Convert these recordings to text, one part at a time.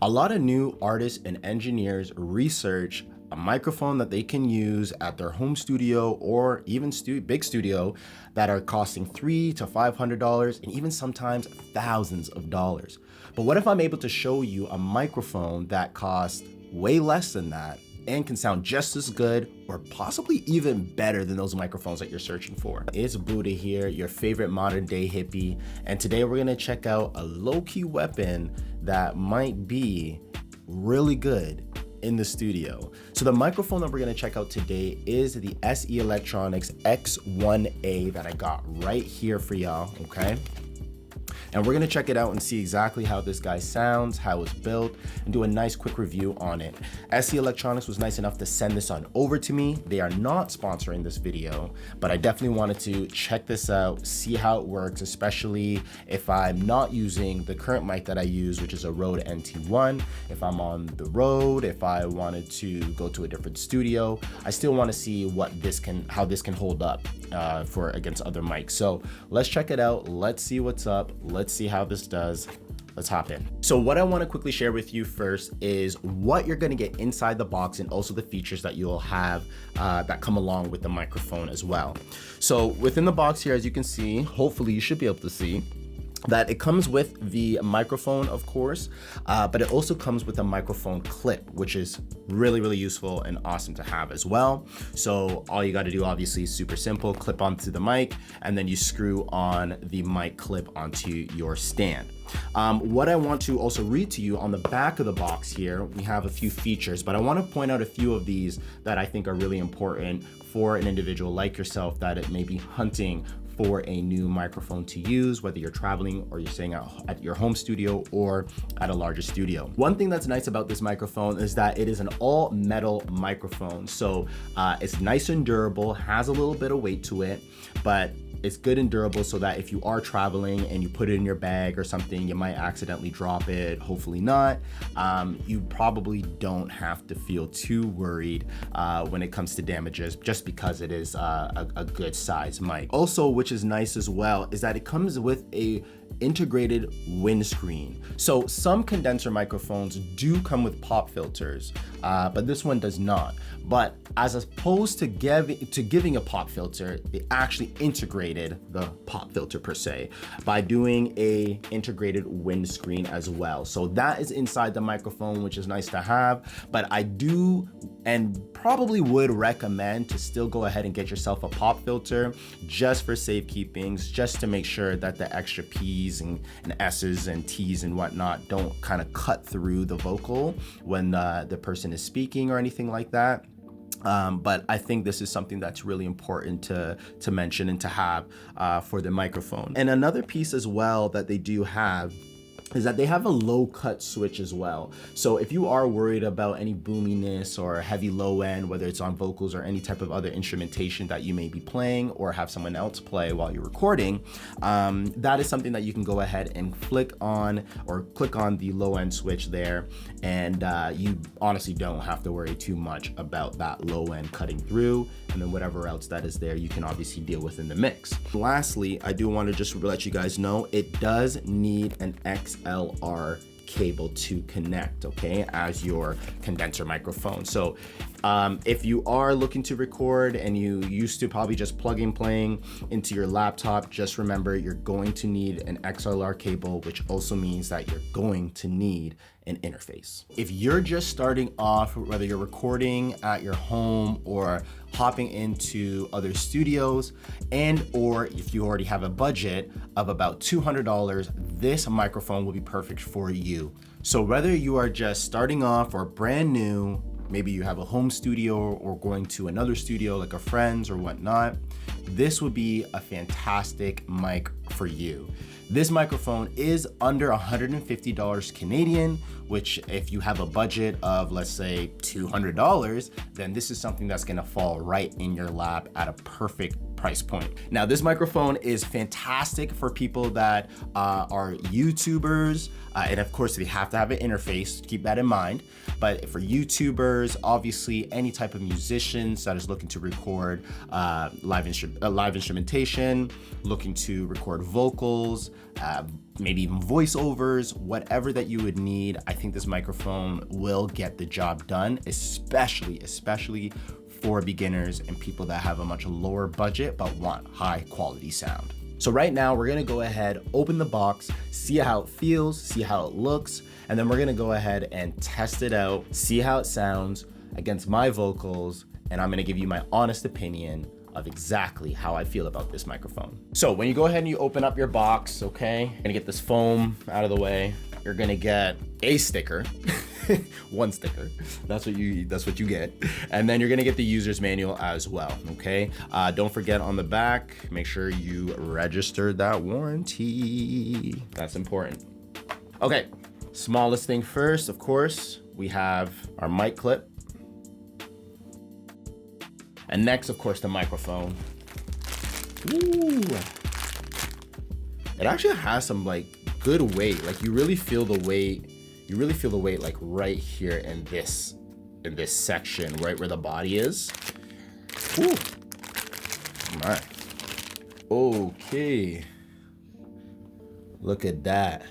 A lot of new artists and engineers research a microphone that they can use at their home studio or even big studio that are costing $300 to $500 and even sometimes thousands of dollars. But what if I'm able to show you a microphone that costs way less than that and can sound just as good or possibly even better than those microphones that you're searching for? It's Buddha here, your favorite modern day hippie, and today we're gonna check out a low-key weapon that might be really good in the studio. So the microphone that we're gonna check out today is the SE Electronics X1-A that I got right here for y'all, okay? And we're gonna check it out and see exactly how this guy sounds, how it's built, and do a nice quick review on it. SE Electronics was nice enough to send this on over to me. They are not sponsoring this video, but I definitely wanted to check this out, see how it works, especially if I'm not using the current mic that I use, which is a Rode NT1. If I'm on the road, if I wanted to go to a different studio, I still wanna see how this can hold up against other mics. So let's check it out. Let's see what's up. Let's see how this does. Let's hop in. So what I want to quickly share with you first is what you're going to get inside the box and also the features that you'll have that come along with the microphone as well. So within the box here, as you can see, hopefully you should be able to see that it comes with the microphone, of course, but it also comes with a microphone clip, which is really, really useful and awesome to have as well. So all you got to do obviously is super simple, clip onto the mic, and then you screw on the mic clip onto your stand. What I want to also read to you on the back of the box here, we have a few features, but I want to point out a few of these that I think are really important for an individual like yourself that it may be hunting for a new microphone to use, whether you're traveling or you're staying at your home studio or at a larger studio. One thing that's nice about this microphone is that it is an all metal microphone. So it's nice and durable, has a little bit of weight to it, but it's good and durable so that if you are traveling and you put it in your bag or something, you might accidentally drop it, hopefully not. You probably don't have to feel too worried when it comes to damages just because it is a good size mic. Also, which is nice as well, is that it comes with a integrated windscreen. So some condenser microphones do come with pop filters, but this one does not. But as opposed to giving a pop filter, they actually integrated the pop filter per se by doing a integrated windscreen as well. So that is inside the microphone, which is nice to have, but I do and probably would recommend to still go ahead and get yourself a pop filter just for safekeepings, just to make sure that the extra P's and S's and T's and whatnot don't kind of cut through the vocal when the person is speaking or anything like that. But I think this is something that's really important to mention and to have for the microphone. And another piece as well that they do have is that they have a low cut switch as well. So if you are worried about any boominess or heavy low end, whether it's on vocals or any type of other instrumentation that you may be playing or have someone else play while you're recording, that is something that you can go ahead and click on the low end switch there. And you honestly don't have to worry too much about that low end cutting through. And then whatever else that is there, you can obviously deal with in the mix. Lastly, I do want to just let you guys know it does need an XLR cable to connect, okay, as your condenser microphone. So if you are looking to record and you used to probably just plug in playing into your laptop, just remember you're going to need an XLR cable, which also means that you're going to need an interface. If you're just starting off, whether you're recording at your home or hopping into other studios, and or if you already have a budget of about $200, this microphone will be perfect for you. So whether you are just starting off or brand new, maybe you have a home studio or going to another studio like a friend's or whatnot, this would be a fantastic mic for you. This microphone is under $150 Canadian, which if you have a budget of, let's say, $200, then this is something that's gonna fall right in your lap at a perfect price point. Now, this microphone is fantastic for people that are YouTubers, and of course, they have to have an interface, keep that in mind. But for YouTubers, obviously, any type of musicians that is looking to record live live instrumentation, looking to record vocals, maybe even voiceovers, whatever that you would need, I think this microphone will get the job done, especially for beginners and people that have a much lower budget but want high quality sound. So right now we're gonna go ahead, open the box, see how it feels, see how it looks, and then we're gonna go ahead and test it out, see how it sounds against my vocals, and I'm gonna give you my honest opinion of exactly how I feel about this microphone. So when you go ahead and you open up your box, okay, you're gonna get this foam out of the way. You're gonna get a sticker, one sticker. That's what you get. And then you're gonna get the user's manual as well, okay? Don't forget on the back, make sure you registered that warranty. That's important. Okay, smallest thing first, of course, we have our mic clip. And next, of course, the microphone. Ooh. It actually has some like good weight. Like you really feel the weight. You really feel the weight like right here in this section, right where the body is. Ooh. All right. Okay. Look at that.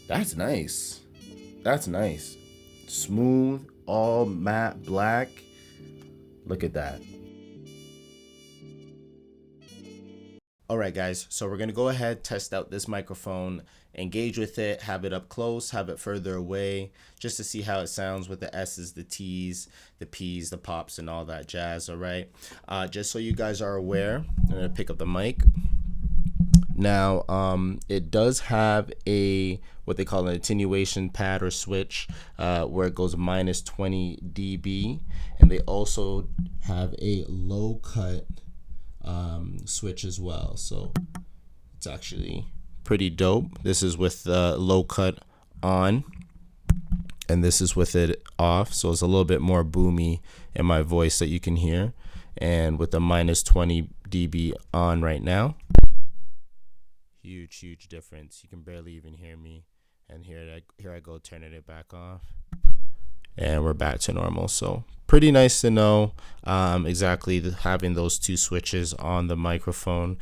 That's nice. That's nice. Smooth, all matte black. Look at that. All right, guys, so we're gonna go ahead, test out this microphone, engage with it, have it up close, have it further away, just to see how it sounds with the S's, the T's, the P's, the pops, and all that jazz, all right? Just so you guys are aware, I'm gonna pick up the mic. Now, it does have what they call an attenuation pad or switch, where it goes minus 20 dB, and they also have a low cut switch as well, so it's actually pretty dope. This is with the low cut on, and this is with it off, so it's a little bit more boomy in my voice that you can hear. And with the minus 20 dB on right now, huge difference. You can barely even hear me. And here I go turning it back off, and we're back to normal. So pretty nice to know exactly having those two switches on the microphone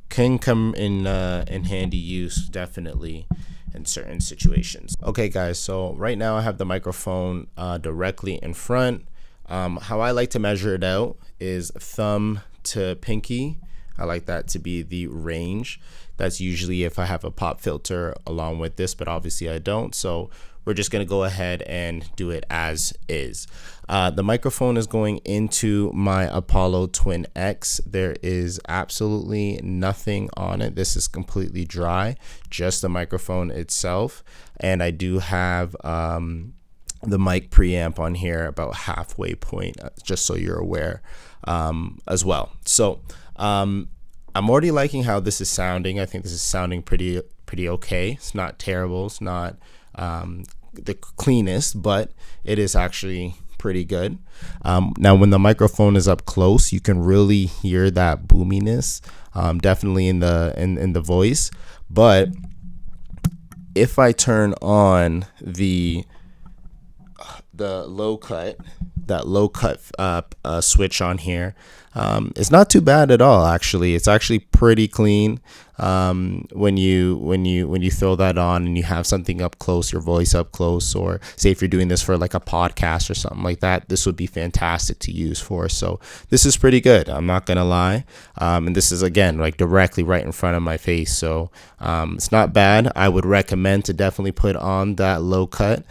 can come in handy use, definitely, in certain situations. Okay, guys, so right now I have the microphone directly in front. How I like to measure it out is thumb to pinky. I like that to be the range. That's usually if I have a pop filter along with this, but obviously I don't. So we're just gonna go ahead and do it as is. The microphone is going into my Apollo Twin X. There is absolutely nothing on it. This is completely dry, just the microphone itself. And I do have the mic preamp on here about halfway point, just so you're aware as well. So I'm already liking how this is sounding. I think this is sounding pretty okay. It's not terrible. It's not the cleanest, but it is actually pretty good. Now, when the microphone is up close, you can really hear that boominess, definitely in the voice. But if I turn on the low cut, switch on here, it's not too bad at all. Actually, it's actually pretty clean. When you throw that on and you have something up close, your voice up close, or say if you're doing this for like a podcast or something like that, this would be fantastic to use for. So this is pretty good, I'm not gonna lie. And this is, again, like directly right in front of my face, so it's not bad. I would recommend to definitely put on that low cut,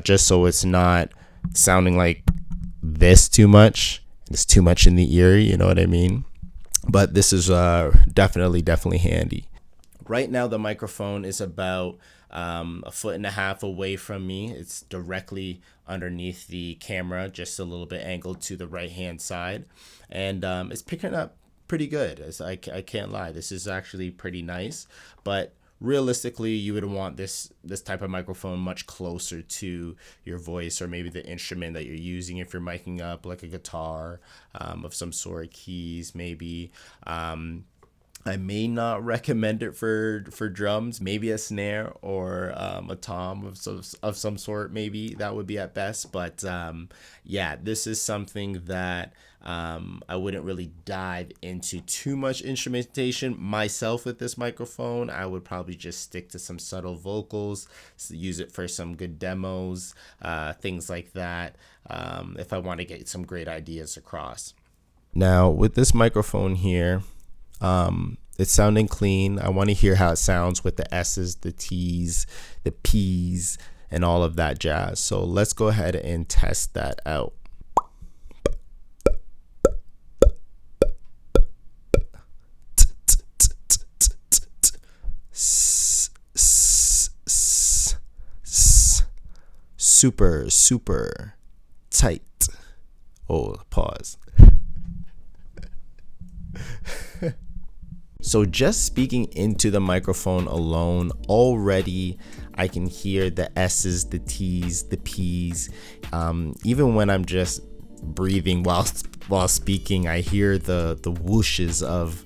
just so it's not sounding like this too much. It's too much in the ear, you know what I mean? But this is definitely handy. Right now the microphone is about 1.5 feet away from me. It's directly underneath the camera, just a little bit angled to the right hand side, and it's picking up pretty good. I can't lie, this is actually pretty nice. But realistically, you would want this type of microphone much closer to your voice, or maybe the instrument that you're using. If you're miking up like a guitar of some sort, keys maybe, I may not recommend it for drums. Maybe a snare or a tom of some sort. Maybe that would be at best. But yeah, this is something that I wouldn't really dive into too much instrumentation myself with this microphone. I would probably just stick to some subtle vocals, use it for some good demos, things like that. If I want to get some great ideas across. Now with this microphone here, it's sounding clean. I want to hear how it sounds with the S's, the T's, the P's, and all of that jazz. So let's go ahead and test that out. Super, super tight. Oh, pause. So just speaking into the microphone alone, already I can hear the S's, the T's, the P's. Even when I'm just breathing while speaking, I hear the whooshes of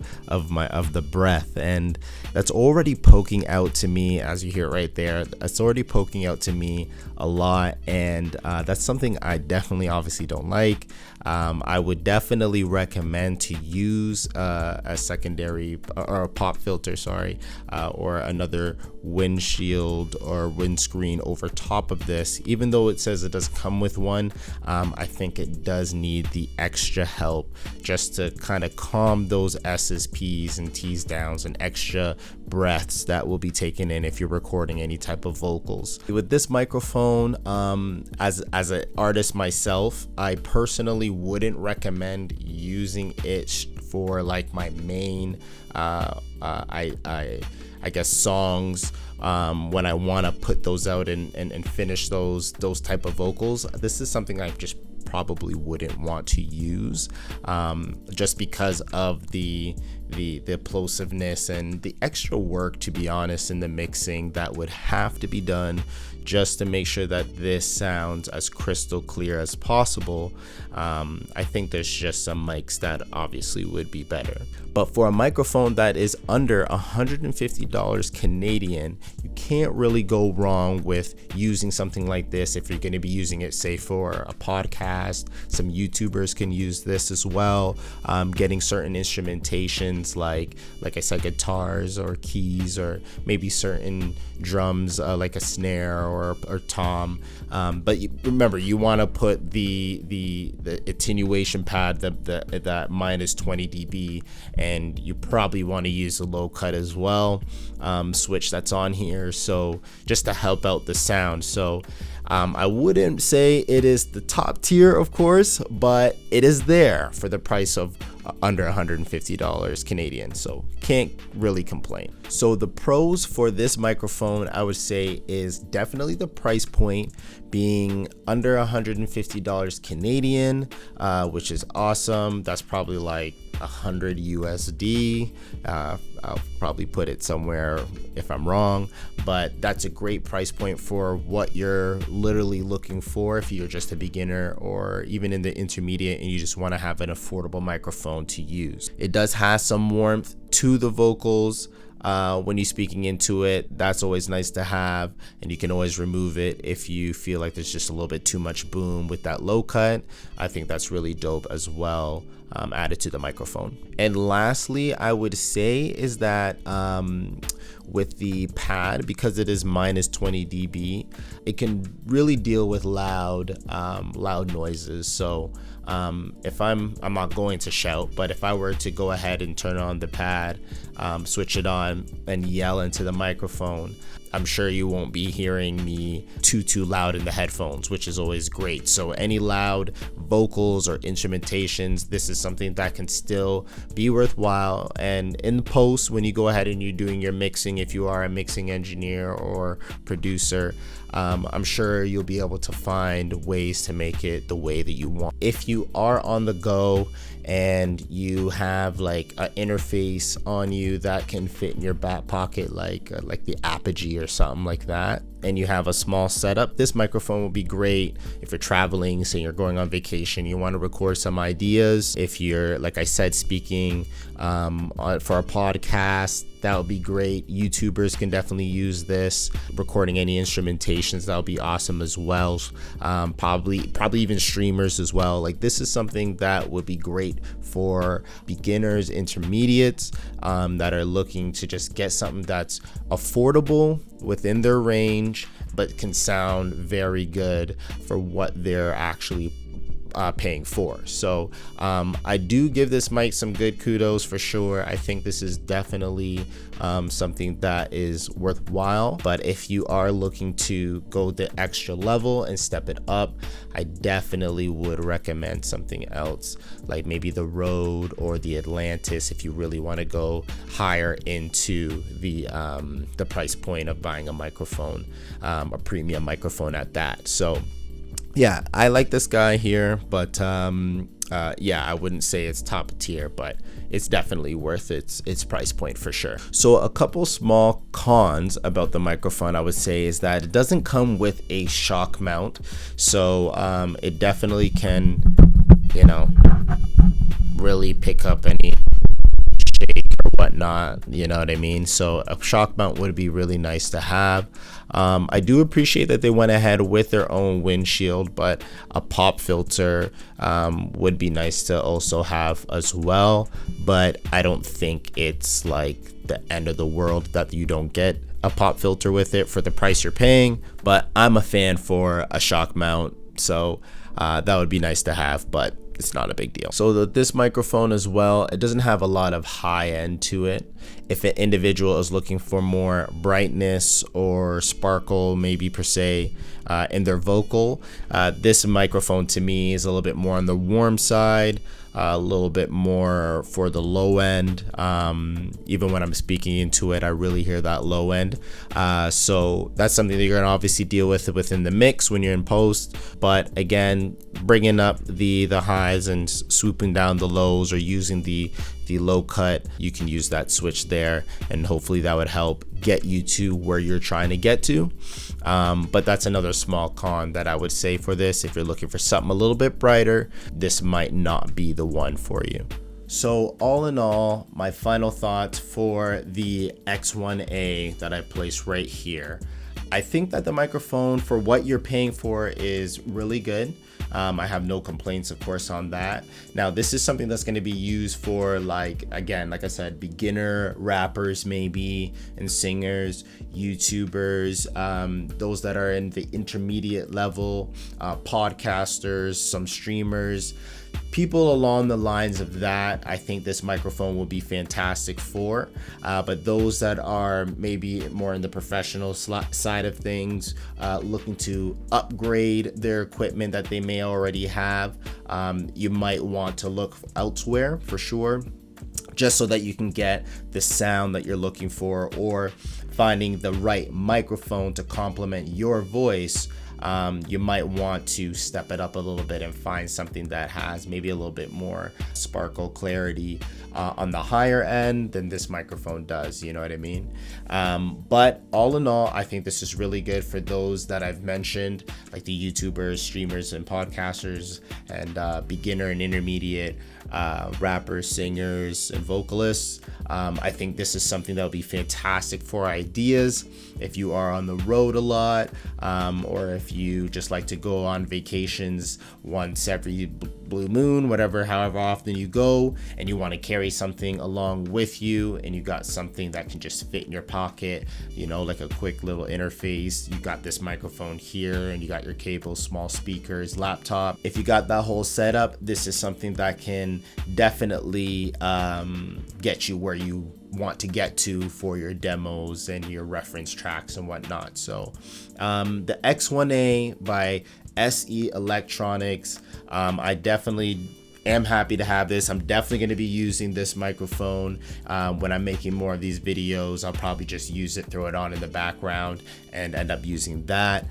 the breath, and that's already poking out to me. As you hear it right there, it's already poking out to me a lot, and that's something I definitely obviously don't like. I would definitely recommend to use a secondary or a pop filter, or another windshield or windscreen over top of this. Even though it says it does come with one, I think it does need the extra help just to kind of calm those S's, P's, and T's downs, and extra breaths that will be taken in if you're recording any type of vocals. With this microphone, as an artist myself, I personally wouldn't recommend using it for like my main I guess songs, when I want to put those out and finish those type of vocals. This is something I just probably wouldn't want to use, just because of the plosiveness and the extra work, to be honest, in the mixing that would have to be done just to make sure that this sounds as crystal clear as possible. I think there's just some mics that obviously would be better. But for a microphone that is under $150 Canadian, you can't really go wrong with using something like this if you're going to be using it, say, for a podcast. Some YouTubers can use this as well, getting certain instrumentations like I said, guitars or keys, or maybe certain drums, like a snare or tom. But remember, you want to put the attenuation pad, that minus 20 dB, and you probably want to use the low cut as well, switch that's on here, so just to help out the sound. So I wouldn't say it is the top tier, of course, but it is there for the price of under $150 Canadian, so can't really complain. So the pros for this microphone, I would say, is definitely the price point being under $150 Canadian, which is awesome. That's probably like 100 USD. I'll probably put it somewhere if I'm wrong, but that's a great price point for what you're literally looking for if you're just a beginner or even in the intermediate and you just want to have an affordable microphone to use. It does have some warmth to the vocals when you're speaking into it. That's always nice to have, and you can always remove it if you feel like there's just a little bit too much boom with that low cut. I think that's really dope as well, added to the microphone. And lastly, I would say is that with the pad, because it is minus 20 dB, it can really deal with loud noises. So if I'm not going to shout, but if I were to go ahead and turn on the pad, switch it on and yell into the microphone, I'm sure you won't be hearing me too loud in the headphones, which is always great. So any loud vocals or instrumentations, this is something that can still be worthwhile. And in post, when you go ahead and you're doing your mixing, if you are a mixing engineer or producer, I'm sure you'll be able to find ways to make it the way that you want. If you are on the go and you have like an interface on you that can fit in your back pocket, like the Apogee or something like that, and you have a small setup, this microphone will be great. If you're traveling, say you're going on vacation, you want to record some ideas. If you're, like I said, speaking for a podcast, that would be great. YouTubers can definitely use this. Recording any instrumentations, that would be awesome as well. Probably even streamers as well. Like, this is something that would be great for beginners, intermediates that are looking to just get something that's affordable within their range, but can sound very good for what they're actually paying for. So I do give this mic some good kudos for sure. I think this is definitely something that is worthwhile, but if you are looking to go the extra level and step it up, I definitely would recommend something else, like maybe the Rode or the Atlantis, if you really want to go higher into the price point of buying a microphone, a premium microphone at that. So yeah, I like this guy here, but yeah, I wouldn't say it's top tier, but it's definitely worth its price point for sure. So a couple small cons about the microphone I would say is that it doesn't come with a shock mount. So it definitely can, really pick up any shake or whatnot, you know what I mean? So a shock mount would be really nice to have. I do appreciate that they went ahead with their own windshield, but a pop filter would be nice to also have as well. But I don't think it's like the end of the world that you don't get a pop filter with it for the price you're paying. But I'm a fan for a shock mount, so that would be nice to have, but it's not a big deal. So this microphone as well, it doesn't have a lot of high end to it. If an individual is looking for more brightness or sparkle, maybe per se, in their vocal, this microphone to me is a little bit more on the warm side, a little bit more for the low end. Even when I'm speaking into it, I really hear that low end. So that's something that you're gonna obviously deal with within the mix when you're in post. But again, bringing up the highs and swooping down the lows, or using the low cut, you can use that switch there, and hopefully that would help get you to where you're trying to get to. But that's another small con that I would say for this. If you're looking for something a little bit brighter, this might not be the one for you. So all in all, my final thoughts for the X1-A that I placed right here. I think that the microphone, for what you're paying for, is really good. I have no complaints, of course, on that. Now, this is something that's going to be used for, like I said, beginner rappers maybe, and singers, YouTubers, those that are in the intermediate level, podcasters, some streamers, people along the lines of that. I think this microphone will be fantastic for, but those that are maybe more in the professional side of things, looking to upgrade their equipment that they may already have, you might want to look elsewhere for sure, just so that you can get the sound that you're looking for, or finding the right microphone to complement your voice. You might want to step it up a little bit and find something that has maybe a little bit more sparkle, clarity on the higher end than this microphone does, you know what I mean? But all in all, I think this is really good for those that I've mentioned, like the YouTubers, streamers, and podcasters, and beginner and intermediate rappers, singers, and vocalists. I think this is something that will be fantastic for ideas if you are on the road a lot, or if you just like to go on vacations once every blue moon, however often you go, and you want to carry something along with you, and you got something that can just fit in your pocket, like a quick little interface. You got this microphone here, and you got your cables, small speakers, laptop. If you got that whole setup, this is something that can definitely get you where you want to get to for your demos and your reference tracks and whatnot. So the X1-A by SE Electronics, I definitely am happy to have this. I'm definitely going to be using this microphone when I'm making more of these videos. I'll probably just use it, throw it on in the background, and end up using that,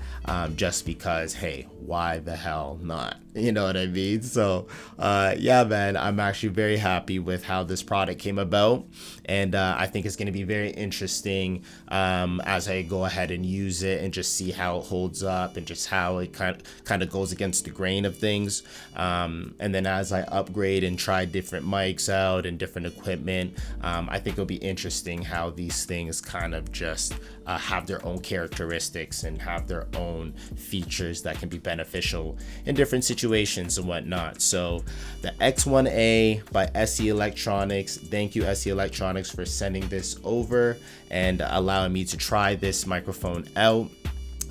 just because, hey, why the hell not? You know what I mean? So yeah, man, I'm actually very happy with how this product came about, and I think it's going to be very interesting as I go ahead and use it and just see how it holds up and just how it kind of goes against the grain of things. And then as I upgrade and try different mics out and different equipment, I think it'll be interesting how these things kind of just have their own characteristics and have their own features that can be beneficial in different situations and whatnot. So the X1-A by SE Electronics, thank you SE Electronics for sending this over and allowing me to try this microphone out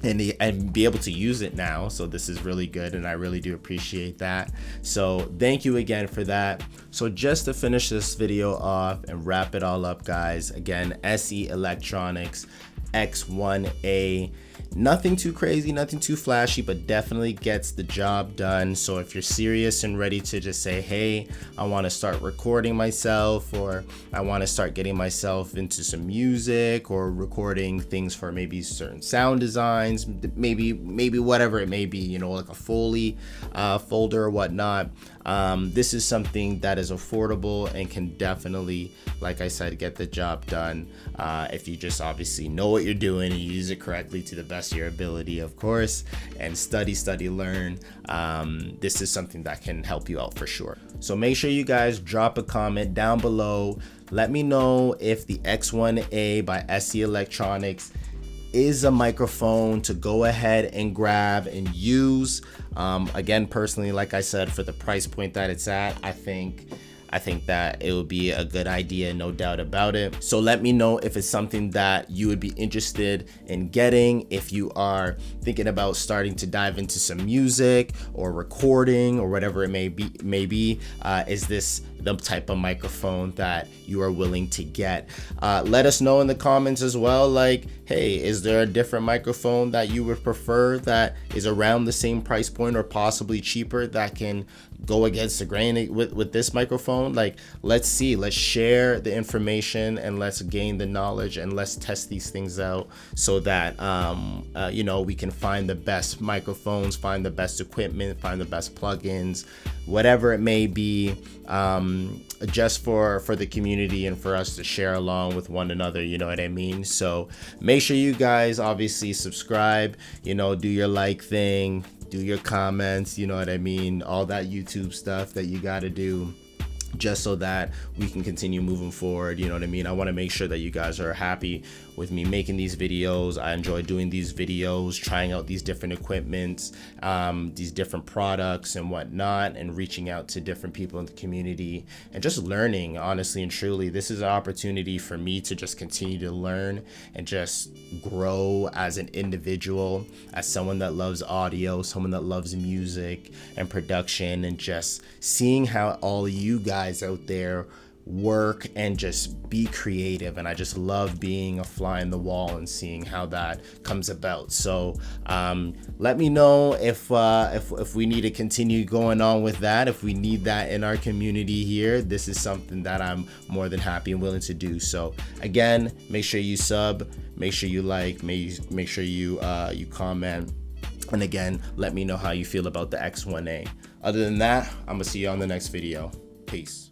and be able to use it now. So this is really good, and I really do appreciate that. So thank you again for that. So just to finish this video off and wrap it all up, guys, again, SE Electronics X1-A. Nothing too crazy, nothing too flashy, but definitely gets the job done. So if you're serious and ready to just say, hey, I want to start recording myself, or I want to start getting myself into some music, or recording things for maybe certain sound designs, maybe whatever it may be, you know, like a Foley folder or whatnot, this is something that is affordable and can definitely, like I said, get the job done if you just obviously know what you're doing and use it correctly to the best of your ability, of course, and study, learn. This is something that can help you out for sure. So make sure you guys drop a comment down below. Let me know if the X1-A by SE Electronics is a microphone to go ahead and grab and use. Again, personally, like I said, for the price point that it's at, I think that it would be a good idea, no doubt about it. So let me know if it's something that you would be interested in getting, if you are thinking about starting to dive into some music or recording or whatever it may be. Is this the type of microphone that you are willing to get? Let us know in the comments as well, like, hey, is there a different microphone that you would prefer that is around the same price point or possibly cheaper that can go against the grain with this microphone? Like, let's see, let's share the information and let's gain the knowledge and let's test these things out so that you know, we can find the best microphones, find the best equipment, find the best plugins, whatever it may be, just for the community and for us to share along with one another, you know what I mean? So make sure you guys obviously subscribe, you know, do your like thing, do your comments, you know what I mean, all that YouTube stuff that you got to do just so that we can continue moving forward, you know what I mean? I want to make sure that you guys are happy with me making these videos. I enjoy doing these videos, trying out these different equipments, these different products and whatnot, and reaching out to different people in the community and just learning, honestly and truly. This is an opportunity for me to just continue to learn and just grow as an individual, as someone that loves audio, someone that loves music and production, and just seeing how all of you guys out there work and just be creative. And I just love being a fly in the wall and seeing how that comes about. So let me know if we need to continue going on with that, if we need that in our community here. This is something that I'm more than happy and willing to do. So again, make sure you sub, make sure you like, make sure you comment, and again, let me know how you feel about the X1-A. Other than that, I'm gonna see you on the next video. Peace.